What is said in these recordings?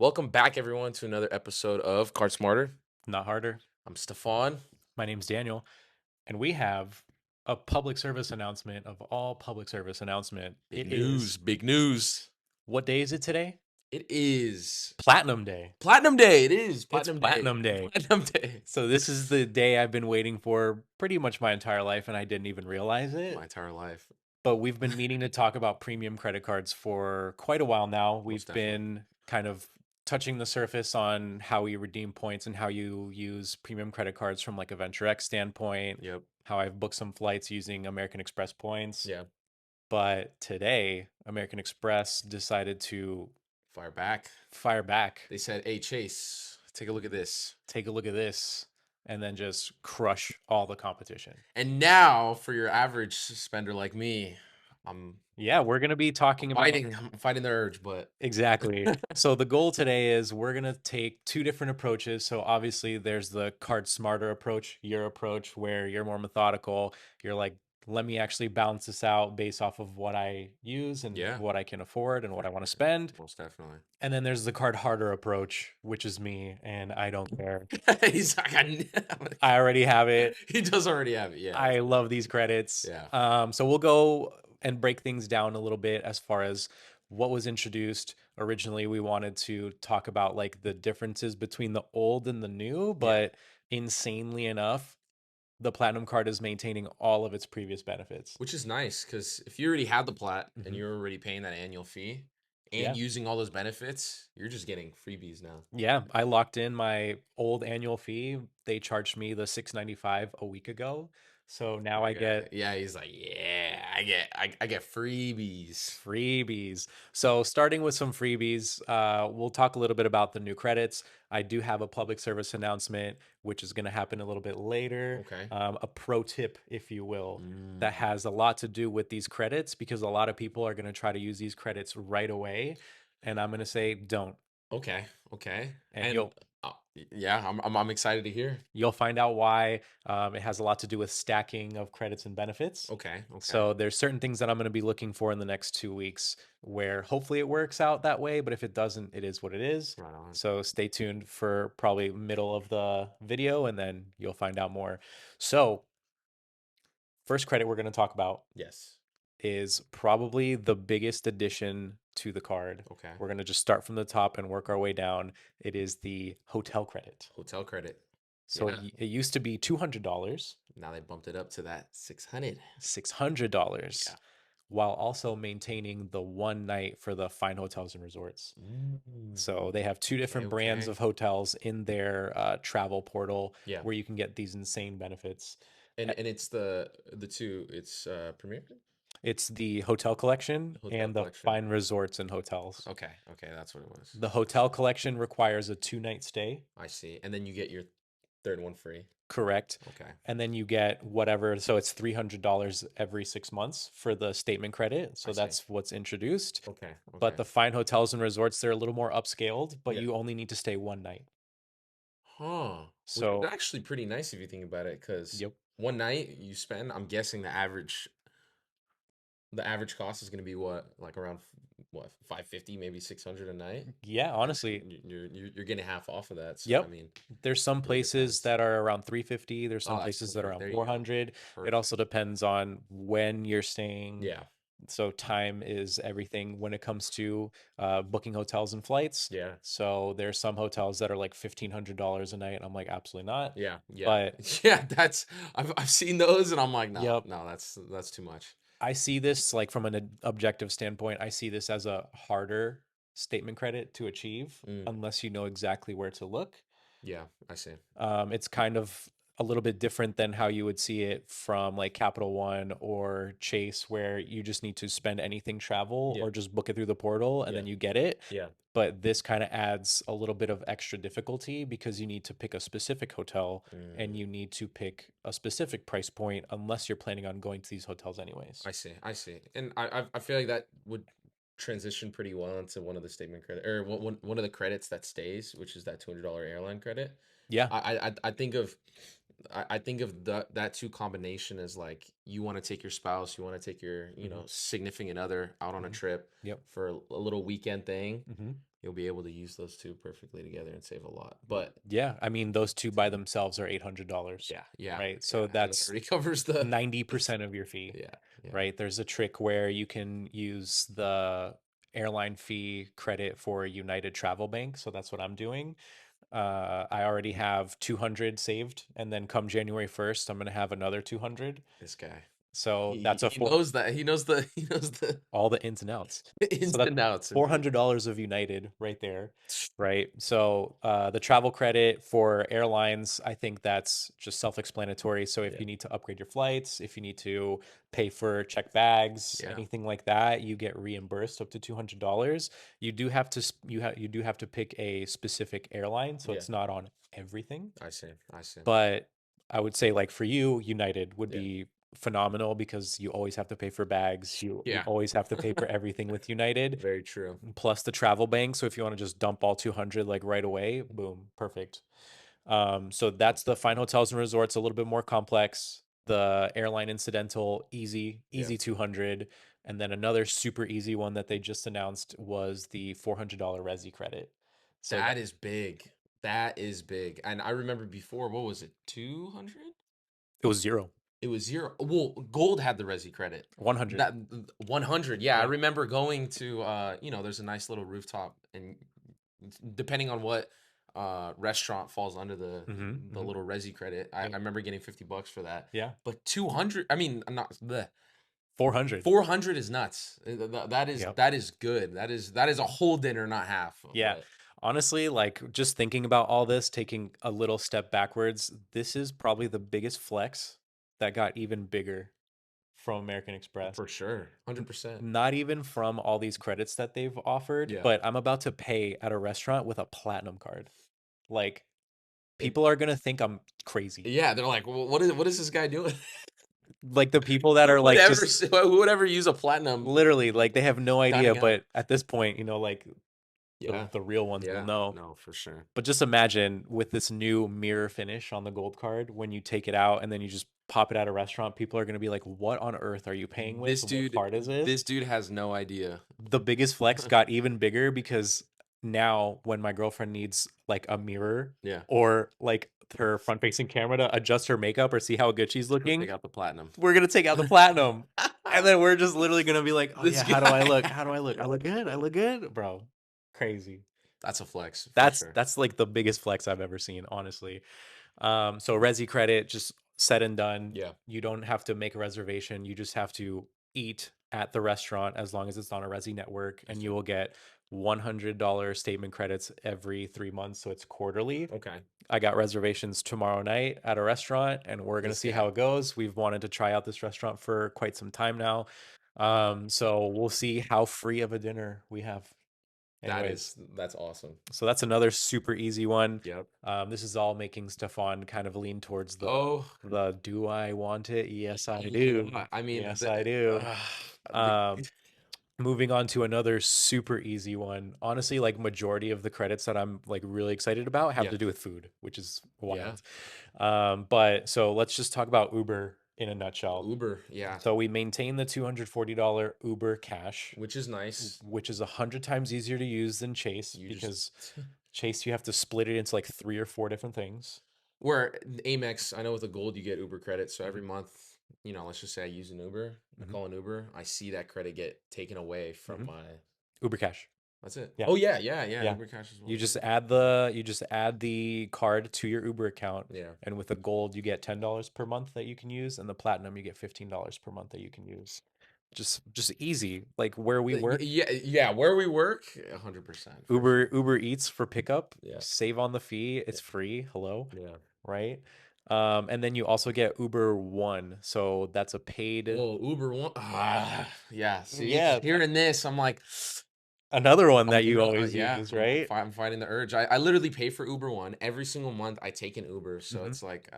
Welcome back, everyone, to another episode of Card Smarter. Not harder. I'm Stefan. My name's Daniel, and we have a public service announcement of all public service announcement. Big It is, news, big news. what day is it today? It is Platinum Day. Platinum Day. It is It's Platinum Day. Platinum Day. Platinum Day. So this is the day I've been waiting for pretty much my entire life, and I didn't even realize My it. entire life. But we've been meaning to talk about premium credit cards for quite a while now. Most We've definitely. been kind of touching the surface on how we redeem points and how you use premium credit cards from like a Venture X standpoint, Yep. how I've booked some flights using American Express points. Yeah. But today, American Express decided to Fire back. fire back, They said, hey, Chase, take a look at this. take a look at this, and then just crush all the competition. And now, for your average spender like me, I'm Yeah, we're going to be talking about I'm fighting the urge, but exactly. So the goal today is we're going to take two different approaches. So obviously there's the card smarter approach, your approach where you're more methodical. You're like, let me actually balance this out based off of what I use and yeah, what I can afford and what I want to spend. most definitely. And then there's the card harder approach, which is me, and I don't care. He's like, I already have it. he does already have it. Yeah. I love these credits. Yeah. So we'll go and break things down a little bit as far as what was introduced. Originally, we wanted to talk about like the differences between the old and the new, Yeah. but insanely enough, the Platinum card is maintaining all of its previous benefits. Which is nice because if you already have the plat and Mhm. you're already paying that annual fee and Yeah. using all those benefits, you're just getting freebies now. Yeah, I locked in my old annual fee. They charged me the 695 a week ago. So now I get Yeah, he's like, yeah, I get freebies. freebies. So, starting with some freebies, we'll talk a little bit about the new credits. I do have a public service announcement, which is going to happen a little bit later. Okay. A pro tip, if you will, that Mm, has a lot to do with these credits because a lot of people are going to try to use these credits right away. And I'm going to say, don't. okay, okay. And And yeah, I'm excited to hear. you'll find out why. It has a lot to do with stacking of credits and benefits. Okay, okay. So there's certain things that I'm going to be looking for in the next 2 weeks where hopefully it works out that way. But if it doesn't, it is what it is. Right on. So stay tuned for probably middle of the video and then you'll find out more. So first credit we're going to talk about Yes. is probably the biggest addition to the card. Okay. We're going to just start from the top and work our way down. It is the hotel credit. Hotel credit. So Yeah. it used to be $200, Now they bumped it up to that 600. $600, Yeah. while also maintaining the one night for the fine hotels and resorts. So they have two Okay, different brands okay. of hotels in their travel portal Yeah. where you can get these insane benefits. And it's the two. It's Premier It's the hotel collection Hotel and the Collection. fine resorts and hotels. Okay, okay, that's what it was. The hotel collection requires a 2 night stay, I see. And then you get your third one free. correct? Okay. And then you get whatever. So it's $300 every 6 months for the statement credit. I So see. that's what's introduced. Okay. But Okay. the fine hotels and resorts, they're a little more upscaled, but Yeah. you only need to stay one night. Huh. Which is So, actually pretty nice if you think about it, because yep. one night you spend, I'm guessing the average cost is going to be what, like around what, 550, maybe 600 a night. Yeah, honestly, You're getting half off of that. So I yep. mean, There's some really places depends. that are around 350, there's Oh, some that's places that are perfect. around There you go. 400. It Perfect. also depends on when you're staying. Yeah. So time is everything when it comes to booking hotels and flights. Yeah. So there's some hotels that are like $1,500 a night. And I'm like, absolutely not. Yeah. Yeah. But Yeah. I've seen those and I'm like, no, yep, no, that's too much. I see this like from an objective standpoint. I see this as a harder statement credit to achieve Mm, unless you know exactly where to look. yeah, I see. It's kind of a little bit different than how you would see it from like Capital One or Chase, where you just need to spend anything travel Yeah. or just book it through the portal and Yeah. then you get it. Yeah. But this kind of adds a little bit of extra difficulty because you need to pick a specific hotel and Mm, you need to pick a specific price point unless you're planning on going to these hotels anyways. I see. I see. And I feel like that would transition pretty well into one of the statement credit, or one of the credits that stays, which is that $200 airline credit. Yeah. I think of I think of that two combination as like you want to take your spouse, you want to take your Hmm. significant other out on a Hmm. trip Yep. for a little weekend thing. Hmm. you'll be able to use those two perfectly together and save a lot. But Yeah, I mean, those two by themselves are $800, yeah, yeah, right? yeah, So that that's already covers the 90% of your fee, yeah, yeah. right? There's a trick where you can use the airline fee credit for United Travel Bank. So that's what I'm doing. I already have 200 saved, and then come January 1st, I'm going to have another 200. This guy, So he that's a he four, knows that he knows the he knows the all the ins and outs. ins So that's and outs of it. $400 of United right there, right? So the travel credit for airlines, I think that's just self-explanatory. So if Yeah, you need to upgrade your flights, if you need to pay for check bags, yeah, anything like that, you get reimbursed up to $200. You do have to you do have to pick a specific airline, so yeah. it's not on everything. I see, I see. But I would say like for you, United would Yeah, be phenomenal because you always have to pay for bags. You yeah. always have to pay for everything with United, Very true. plus the travel bank. So if you want to just dump all 200 like right away, boom, perfect. So that's the Fine Hotels and Resorts, a little bit more complex. The airline incidental, Yeah, easy 200. And then another super easy one that they just announced was the $400 Resi credit. So that that is big. That is big. And I remember before, what was it, 200? it was zero, It was zero. Well, gold had the Resi credit. 100. That 100. Yeah, I Yeah. remember going to there's a nice little rooftop, and depending on what restaurant falls under Hmm. the Hmm. little Resi credit, I Yep. remember getting $50 for that. Yeah. But 200, I mean, I'm not the 400. 400 is nuts. Yep. That is good. That is a whole dinner, not half. Yeah. But Honestly, like just thinking about all this, taking a little step backwards, this is probably the biggest flex that got even bigger from American Express. for sure, N- 100%. Not even from all these credits that they've offered, Yeah. but I'm about to pay at a restaurant with a platinum card. Like It people are gonna think I'm crazy. yeah, they're like, well, what is this guy doing? Like the people that Who are would like ever just who would ever use a platinum literally like they have no idea, dining out? but at this point, like Yeah. the real ones will Yeah. know. No, for sure. But just imagine with this new mirror finish on the gold card, when you take it out and then you just pop it at a restaurant, people are going to be like, "What on earth are you paying with? What card is this?" This dude has no idea. The biggest flex got even bigger because now when my girlfriend needs like a mirror Yeah. or like her front facing camera to adjust her makeup or see how good she's They looking, got the platinum. we're going to take out the platinum. And then we're just literally going to be like, "Oh This yeah, how do I look? guy. How do I look? I look good. I look good, bro." Crazy. That's a flex for That's sure. that's like the biggest flex I've ever seen, honestly. So Resi credit, just said and done. Yeah, You don't have to make a reservation. You just have to eat at the restaurant as long as it's on a Resi network, I and see. you will get $100 statement credits every 3 months. So it's quarterly. Okay. I got reservations tomorrow night at a restaurant, and we're gonna This see how guy. it goes. We've wanted to try out this restaurant for quite some time now. So we'll see how free of a dinner we have. Anyways, That's awesome. so that's another super easy one. Yep. This is all making Stefan kind of lean towards Oh, the do I want it? Yes, I do. yeah. I mean, Yes, I do. the Um, Moving on to another super easy one. Honestly, like majority of the credits that I'm like really excited about have yeah, to do with food, which is yeah. wild. But so let's just talk about Uber in a nutshell. Uber, yeah, So we maintain the $240 Uber Cash, which is nice. which is 100 times easier to use than Chase You just because Chase, you have to split it into like three or four different things. where Amex, I know with the gold you get Uber credit, so Mhm. every month, let's just say I use an Uber, I Mhm. call an Uber, I see that credit get taken away from Mhm. my. Uber Cash. That's it. Yeah. Oh yeah, yeah, yeah. Yeah. Uber Cash as well. You just Yeah, add the card to your Uber account, yeah. and with the gold you get $10 per month that you can use, and the platinum you get $15 per month that you can use. Just easy. Like where we work, Yeah, yeah. Where we work, 100% for sure. Uber Eats for pickup, Yeah, save on the fee. yeah, It's free. Hello, yeah. right? And then you also get Uber One. So that's a paid. Whoa, Uber one. Yeah. See, Yeah, hearing this, I'm like, another one I'm that you gonna, always yeah, use, right? I'm fighting the urge. I literally pay for Uber One every single month. I take an Uber, so Mhm. it's like,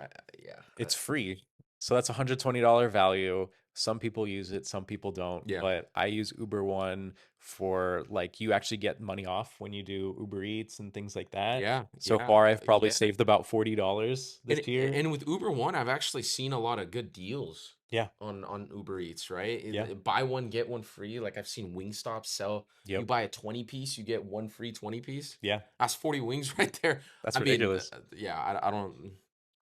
yeah, It's free. So that's $120 value. Some people use it, some people don't. yeah, But I use Uber One for like you actually get money off when you do Uber Eats and things like that. yeah, So yeah, far, I've probably yeah. saved about $40 this And year. and with Uber One, I've actually seen a lot of good deals. Yeah. on Uber Eats, right? Yeah. Buy one get one free. Like I've seen Wingstop sell. You Yep. buy a 20 piece, you get one free 20 piece. Yeah. That's 40 wings right there. That's I mean, ridiculous. yeah, I don't.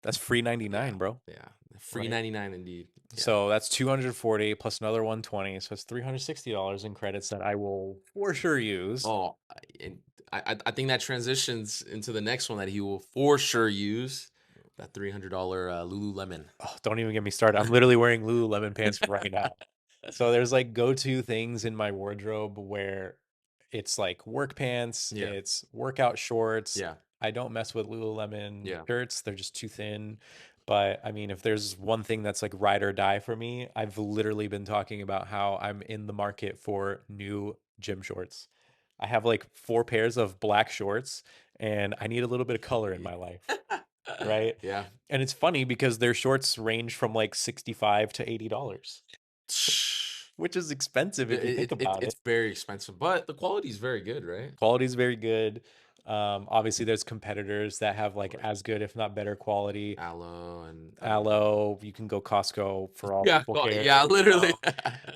That's free Yeah, 99, bro. yeah, free Right? 99 indeed. Yeah. So that's 240 plus another 120. So it's $360 in credits that I will for sure use. Oh, and I think that transitions into the next one that he will for sure use, that $300 Lululemon. Oh, don't even get me started. I'm literally wearing Lululemon pants right now. So there's like go-to things in my wardrobe where it's like work pants, Yeah, it's workout shorts. yeah, I don't mess with Lululemon yeah. shirts, they're just too thin. But I mean, if there's one thing that's like ride or die for me, I've literally been talking about how I'm in the market for new gym shorts. I have like 4 pairs of black shorts and I need a little bit of color in my life, right? Yeah. And it's funny because their shorts range from like 65 to $80, which is expensive if you think about It's it. very expensive, but the quality is very good, right? Quality is very good. Obviously, there's competitors that have Of like course. as good, if not better quality. Aloe and Aloe, you can go Costco for all yeah, people care, yeah, you literally. know.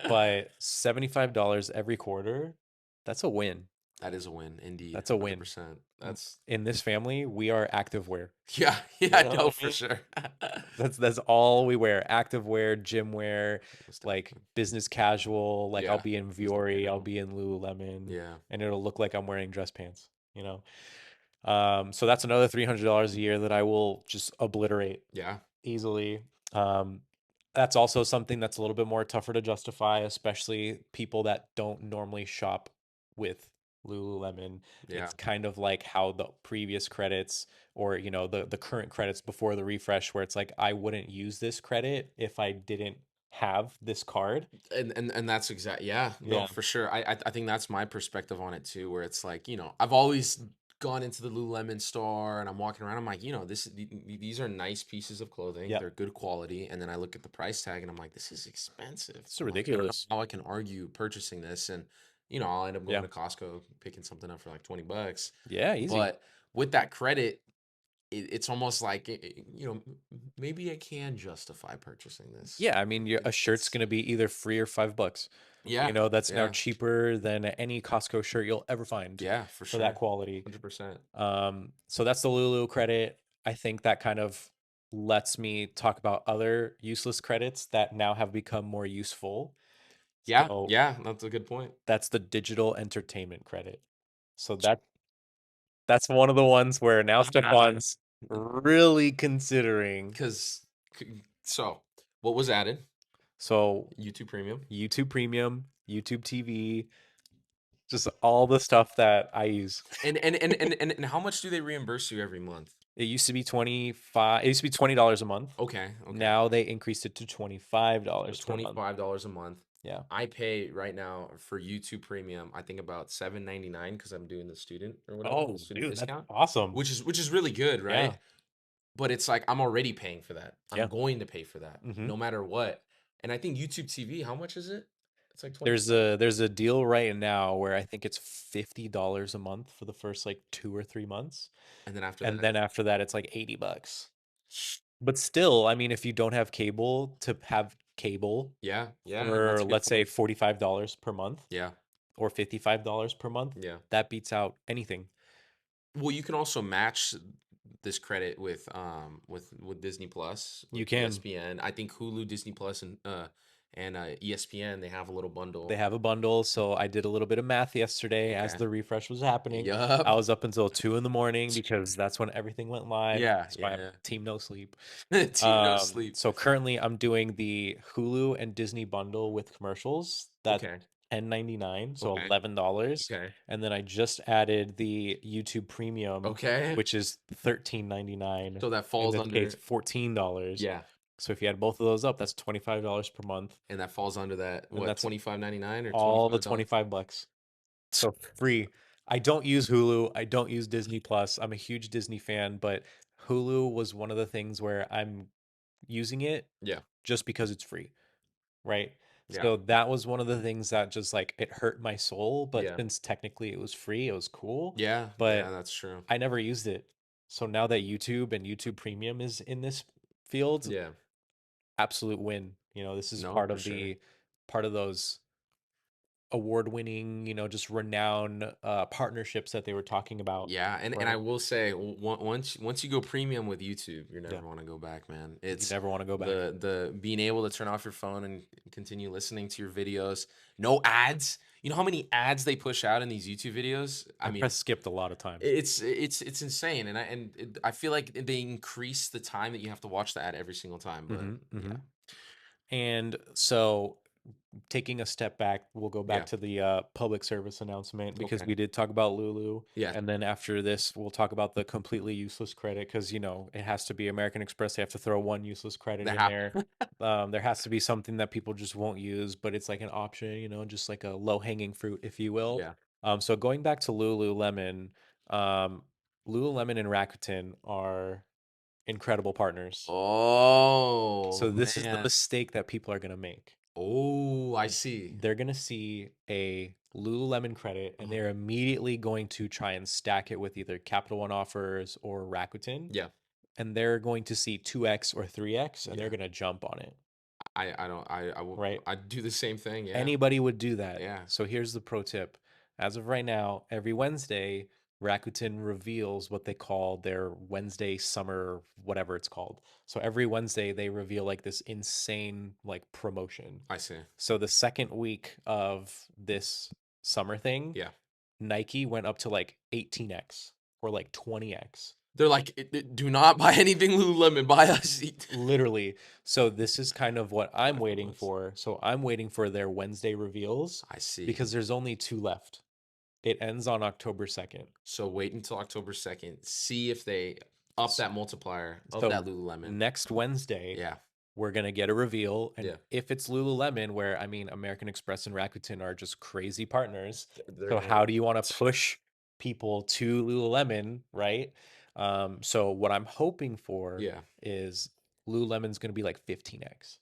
But $75 every quarter, that's a win. That is a win indeed. That's a win. 100%. That's In this family, we are active wear. yeah, You yeah, know what no, I for mean? sure. That's all we wear. Active wear, gym wear, Most like definitely. business casual. Like I'll Yeah, be in business Viore, I'll casual. be in Lululemon, Yeah, and it'll look like I'm wearing dress pants, you know? So that's another $300 a year that I will just obliterate yeah, easily. Um, that's also something that's a little bit more tougher to justify, especially people that don't normally shop with Lululemon. yeah. It's kind of like how the previous credits or the current credits before the refresh where it's like I wouldn't use this credit if I didn't have this card. And that's exact yeah, no, Yeah. for sure. I think that's my perspective on it too, where it's like, I've always gone into the Lululemon store and I'm walking around, I'm like, these are nice pieces of clothing, Yeah. they're good quality, and then I look at the price tag and I'm like, this is expensive. It's I'm like, I don't know ridiculous. how I can argue purchasing this, and I'll end up going Yeah. to Costco, picking something up for like 20 bucks. Yeah, easy. But with that credit, it's almost like maybe I can justify purchasing this. Yeah, I mean, a shirt's It's gonna be either free or $5. yeah, That's now yeah. cheaper than any Costco shirt you'll ever find Yeah, for for that sure. quality. 100%. So that's the Lulu credit. I think that kind of lets me talk about other useless credits that now have become more useful. Yeah, So yeah, that's a good point. that's the digital entertainment credit. So that's one of the ones where now Stefan's really considering. 'Cause so, what was added? So YouTube Premium. YouTube Premium, YouTube TV, just all the stuff that I use. And how much do they reimburse you every month? It used to be 25, it used to be $20 a month. Okay, okay. Now they increased it to So $25 per month. $25 a month. Yeah. I pay right now for YouTube Premium, I think about 7.99 because I'm doing the student or whatever, the Oh, student dude, that's discount, awesome. which is really good, Yeah. right? But it's like I'm already paying for that. I'm Yeah. going to pay for that Hmm. no matter what. And I think YouTube TV, how much is it? It's like 20 There's a deal right now where I think it's $50 a month for the first like 2 or 3 months. and then after And that. then after that, it's like $80. But still, I mean, if you don't have cable to have cable Yeah, yeah, for that's a good let's say point. $45 per month Yeah, or $55 per month, yeah. that beats out anything. Well, you can also match this credit with Disney Plus, You with can. ESPN. I think Hulu, Disney Plus, and ESPN, they have a little They bundle. have a bundle. So I did a little bit of math yesterday as Okay. the refresh was happening. Yup. I was up until 2 in the morning because that's when everything went live. Yeah, That's why I'm yeah, team no sleep. yeah. Team no sleep. So currently I'm doing the Hulu and Disney bundle with commercials. That's Okay. 10.99, so Okay. $11. Okay. And then I just added the YouTube Premium, Okay. which is 13.99. So that In falls this case, under $14. yeah, So if you add both of those up, that's $25 per month. and that falls under that And what, that's 25.99 or all the $25? 25 bucks. So free. I don't use Hulu. I don't use Disney Plus. I'm a huge Disney fan, but Hulu was one of the things where I'm using it Yeah. just because it's free, right? Yeah. So that was one of the things that just like it hurt my soul, but Yeah. since technically it was free, it was cool, Yeah. Yeah, but that's true. I never used it. So now that YouTube and YouTube Premium is in this field, Yeah. absolute win. This is No, for sure. part of those award-winning, just renowned partnerships that they were talking about, Yeah, and I right? will say once you go premium with YouTube, you Yeah, never want to go back, man. you It's never want to go back. the being able to turn off your phone and continue listening to your videos. No ads. You know how many ads they push out in these YouTube videos? I I mean, pressed skipped a lot of times. it's insane, and I feel like they increase the time that you have to watch the ad every single time. But Hmm, yeah, hmm. And so, taking a step back, we'll go back yeah, to the public service announcement because okay, we did talk about Lulu. yeah, And then after this, we'll talk about the completely useless credit because, it has to be American Express. They have to throw one useless credit that in there. happen. There has to be something that people just won't use, but it's like an option, just like a low hanging fruit, if you will. Yeah. So going back to Lululemon, um, Lululemon and Rakuten are incredible partners. Oh So this is the man. mistake that people are going to make. Oh, I see. They're going to see a Lululemon credit and Uh-huh. they're immediately going to try and stack it with either Capital One offers or Rakuten. Yeah, And they're going to see 2x or 3x and they're yeah. going to jump on it, I don't I will right? I do the same thing. Yeah, Anybody would do that. yeah, So here's the pro tip. As of right now, every Wednesday, Rakuten reveals what they call their Wednesday summer, whatever it's called. So every Wednesday, they reveal like this insane like promotion. I see. So the second week of this summer thing, Yeah, Nike went up to like 18x or like 20x. they're like, Do not buy anything Lululemon. Buy us." Literally. So this is kind of what I'm That's waiting nuts. for. So I'm waiting for their Wednesday reveals I see. because there's only two left. It ends on October 2nd. So wait until October 2nd. See if they up that multiplier of So that Lululemon. next Wednesday, Yeah, we're gonna get a reveal. And yeah. if it's Lululemon, where I mean American Express and Rakuten are just crazy partners. They're So gonna. how do you want to push people to Lululemon, right? So what I'm hoping for Yeah, is Lululemon's gonna be like 15x.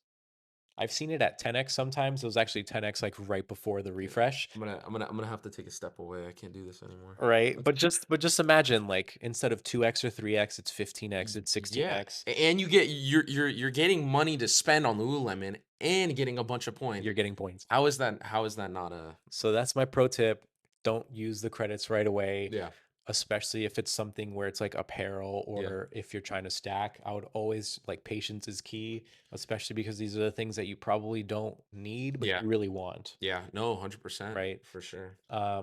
I've seen it at 10x sometimes. It was actually 10x like right before the yeah. refresh. I'm gonna have to take a step away. I can't do this anymore. Right. But just imagine like instead of 2x or 3x, it's 15x, it's Yeah, 16x. and you get you're getting money to spend on Lululemon and getting a bunch of points. You're getting points. How is that? How is that not a? So that's my pro tip. Don't use the credits right away, Yeah, especially if it's something where it's like apparel yeah, or if you're trying to stack. I would always like patience is key, especially because these are the things that you probably don't need, but yeah, you really want, yeah. No, 100% right? for sure.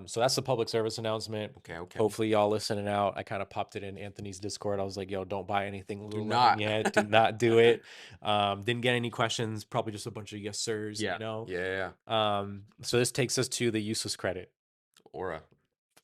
So that's the public service announcement. Okay, okay. Hopefully, y'all listening out. I kind of popped it in Anthony's Discord. I was like, "Yo, don't buy anything Do Lululemon not. yet. Do not do it." Didn't get any questions. Probably just a bunch of yes sirs. Yeah, yeah, yeah. So this takes us to the useless credit. Aura.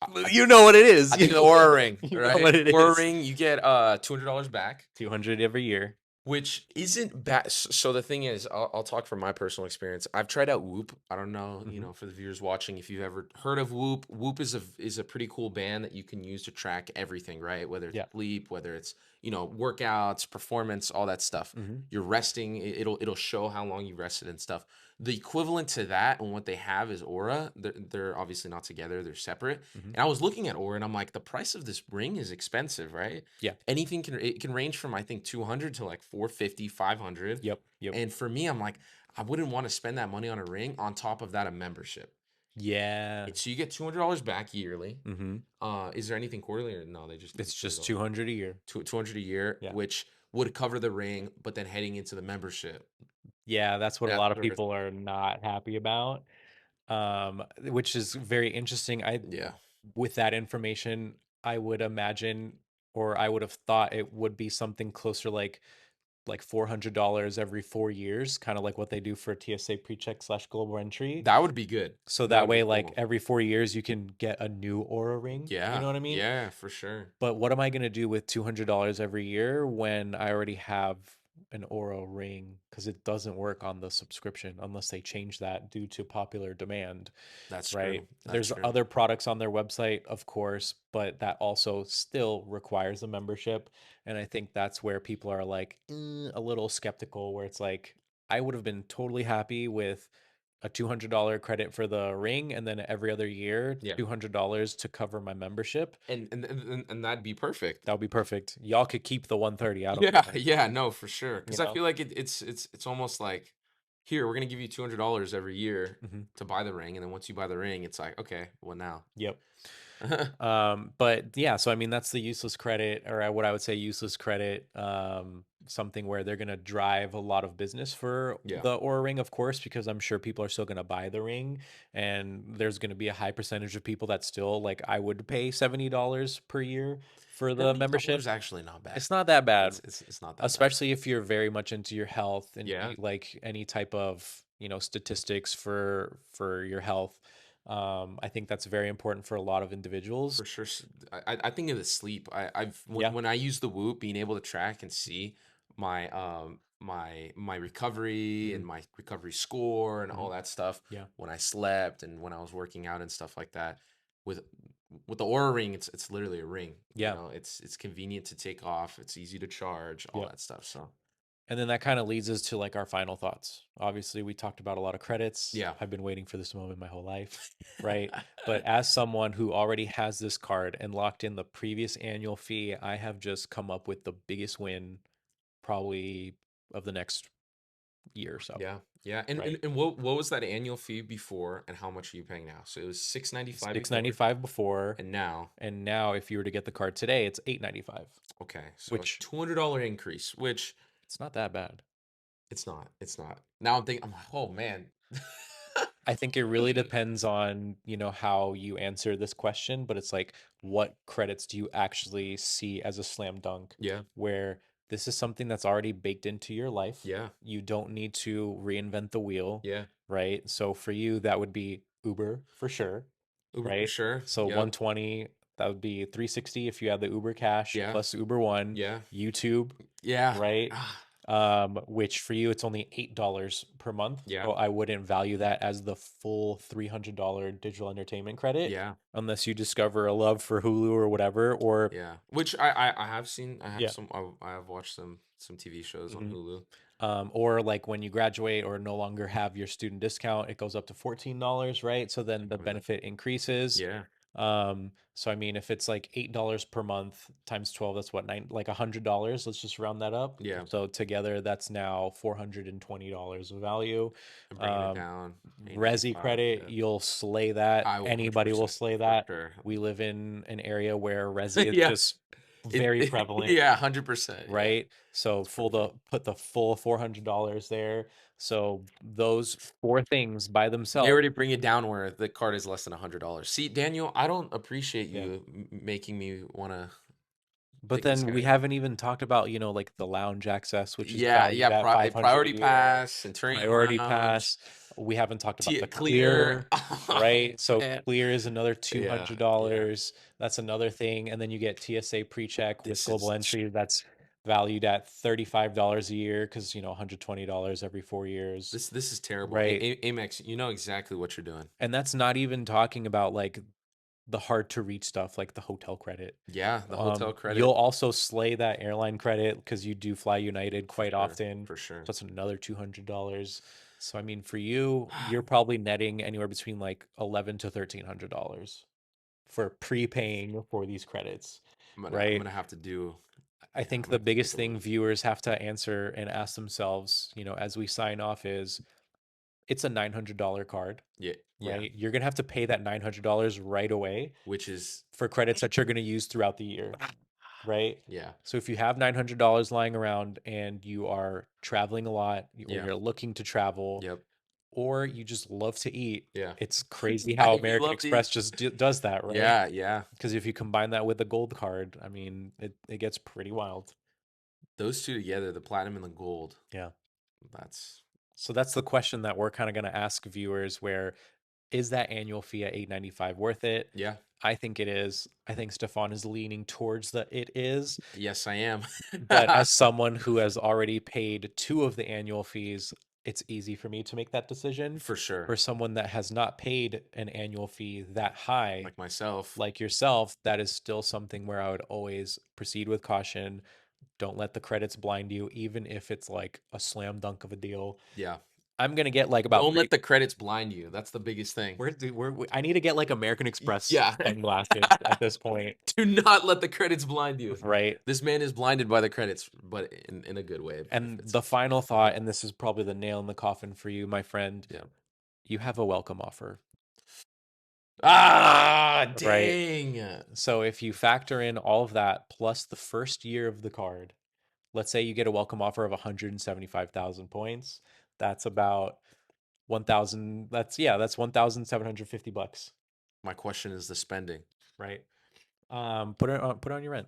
I, I You know what it is. I think the Aura ring, You know right? what it Aura is. ring, you get $200 back. 200 every year. Which isn't bad. So the thing is, I'll talk from my personal experience. I've tried out Whoop. I don't know, Hmm. for the viewers watching, if you've ever heard of Whoop. Whoop is a pretty cool band that you can use to track everything, right? Whether it's Yeah. sleep, whether it's workouts, performance, all that stuff. Hmm. You're resting. It'll show how long you rested and stuff. The equivalent to that and what they have is Aura. They're obviously not together. They're separate. Hmm. And I was looking at Aura and I'm like, the price of this ring is expensive, right? Yeah. Anything can range from I think 200 to like 450, 500. Yep. Yep. And for me, I'm like, I wouldn't want to spend that money on a ring on top of that a membership. Yeah. So you get $200 back yearly. Hmm. Is there anything quarterly or no? They just give you It's just $200. 200 a year. 200 a year, Yeah. which would cover the ring, but then heading into the membership. Yeah. That's what a That's lot of where people are not happy about. Which is very interesting. yeah. With that information, I would imagine, or I would have thought it would be something closer like $400 every 4 years, kind of like what they do for TSA pre-check slash global entry. That would be good. So That that would be way, like cool. every 4 years, you can get a new Aura ring. You Yeah. know what I mean? Yeah, for sure. But what am I going to do with $200 every year when I already have an Aura ring? Because it doesn't work on the subscription unless they change that due to popular demand, That's true. right? That's There's true. other products on their website, of course, but that also still requires a membership. And I think that's where people are like a little skeptical, where it's like, I would have been totally happy with a $200 credit for the ring and then every other year Yeah. $200 to cover my membership. And that'd be perfect. That would be perfect. Y'all could keep the 130. I don't Yeah, care. yeah, no, for sure. You Because I know? feel like it's almost like here, we're gonna give you $200 every year Mhm. to buy the ring, and then once you buy the ring, it's like, okay, what now? Yep. But yeah, so I mean, that's the useless credit, or what I would say useless credit, something where they're going to drive a lot of business for Yeah. the Aura ring, of course, because I'm sure people are still going to buy the ring. And there's going to be a high percentage of people that still, like, I would pay $70 per year for the membership. $70 actually not bad. It's not that bad, It's not that bad. especially if you're very much into your health and Yeah, like any type of, statistics for your health. I think that's very important for a lot of individuals. for sure. I think of the sleep. I've Yeah. when I use the Whoop, being able to track and see my my recovery Mhm, and my recovery score and mhm. all that stuff Yeah. when I slept and when I was working out and stuff like that. With with the Aura ring, it's literally a ring. You Yeah. know, it's convenient to take off. It's easy to charge. All Yep. that stuff. So And then that kind of leads us to like our final thoughts. Obviously, we talked about a lot of credits. yeah. I've been waiting for this moment my whole life, right? But as someone who already has this card and locked in the previous annual fee, I have just come up with the biggest win probably of the next year or so, Yeah, yeah, and right? what was that annual fee before, and how much are you paying now? So it was 695 before, 695 before, and now, and now if you were to get the card today, it's 895, okay, so a which $200 increase, which it's not that bad. it's not. Now I'm thinking, I'm like, oh man, I think it really depends on, how you answer this question, but it's like, what credits do you actually see as a slam dunk yeah, where this is something that's already baked into your life. yeah, You don't need to reinvent the wheel, yeah, right? So for you, that would be Uber for sure, Uber for right? sure, So yep, 120, that would be 360 if you had the Uber Cash yeah, plus Uber One, yeah, YouTube, yeah, right? ah, Which for you it's only $8 per month. yeah, So I wouldn't value that as the full $300 digital entertainment credit yeah, unless you discover a love for Hulu or whatever. Or yeah. Which I have seen. I have yeah. some. I have watched some TV shows on hmm Hulu. or like when you graduate or no longer have your student discount, it goes up to $14, right? So then the Really? benefit increases. Yeah, So I mean, if it's like $8 per month times 12, that's what, like $100. Let's just round that up. yeah, So together, that's now $420 of value. and bringing it Um, down, Resi 895. credit, Yeah. you'll slay that. I will Anybody will 100% slay for that. sure. We live in an area where Resi is Yeah. just very prevalent, Yeah, 100%. Yeah. right? So It's full perfect. the put the full $400 there. So those four things by They themselves, already bring it down where the card is less than $100. See, Daniel, I don't appreciate yeah. you making me want to But pick this then we card. haven't even talked about, like the lounge access, which is Yeah, yeah, valued at 500 a priority year, pass and turning priority lounge, pass. We haven't talked about the clear. clear, Oh right? So man. clear is another Yeah, yeah. $200. That's another thing. And then you get TSA pre-check with This global is entry that's valued at $35 a year because, $120 every 4 years, this is terrible. right? Amex, you know exactly what you're doing. And that's not even talking about like the hard to reach stuff like the hotel credit. Yeah, the hotel You'll credit also slay that airline credit because you do fly United for quite sure, often. for sure. So that's another $200. So I mean, for you, you're probably netting anywhere between like 11 to $1,300 for prepaying for these credits, I'm right? gonna have to do. I Yeah, I'm think gonna the have to take biggest a thing look. viewers have to answer and ask themselves, as we sign off is it's a $900 card, Yeah, yeah, right? You're gonna have to pay that $900 right away which is for credits that you're gonna use throughout the year, right? yeah, So if you have $900 lying around and you are traveling a lot, or yeah, you're looking to travel, yep, or you just love to eat, yeah. it's crazy how I do American love these. Express just does that, right? Yeah, yeah. Because if you combine that with the gold card, I mean, it gets pretty wild. Those two together, the platinum and the gold. Yeah. That's So that's the question that we're kind of going to ask viewers, where is that annual fee at 895 worth it? yeah. I think it is. I think Stefan is leaning towards the it is. Yes, I am. But as someone who has already paid two of the annual fees, it's easy for me to make that decision. For sure. For someone that has not paid an annual fee that high, Like myself. like yourself, that is still something where I would always proceed with caution. Don't let the credits blind you, even if it's like a slam dunk of a deal. Yeah. I'm gonna get like about Don't three. let the credits blind you. That's the biggest thing. I need to get like American Express Yeah. sunglasses at this point, Do not let the credits blind you. right? This man is blinded by the credits, but in a good way. It And benefits the him. final thought, and this is probably the nail in the coffin for you, my friend, Yeah. you have a welcome offer, Ah, right? dang. So if you factor in all of that plus the first year of the card, let's say you get a welcome offer of 175,000 points, that's about 1,000. That's 1,750 bucks, My question is the spending. right? Put it on your rent.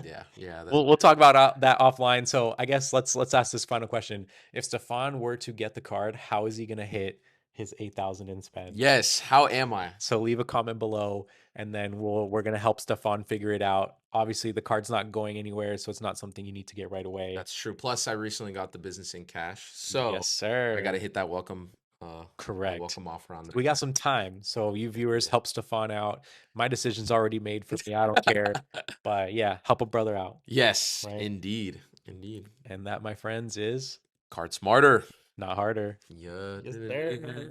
Yeah, yeah. We'll talk about that offline. So I guess let's ask this final question. If Stefan were to get the card, how is he gonna hit his 8,000 in spend? Yes. How am I? So leave a comment below, and then we're gonna help Stefan figure it out. Obviously, the card's not going anywhere, so it's not something you need to get right away. That's true. Plus, I recently got the business in cash, Yes, so I got sir. to hit that welcome, that Correct. welcome offer on We there. got some time, so you viewers Yeah. help Stefan out. My decision's already made for me. I don't care, but yeah, help a brother out, Yes, right? indeed, indeed. And that, my friends, is Card smarter. not harder. Yeah. Yes, sir.